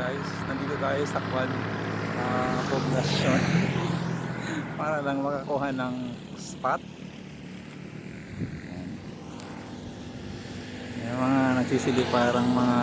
guys, nandito tayo sa Kwan poblasyon para lang makakuha ng spot. Yan. Yung mga nagsisili parang mga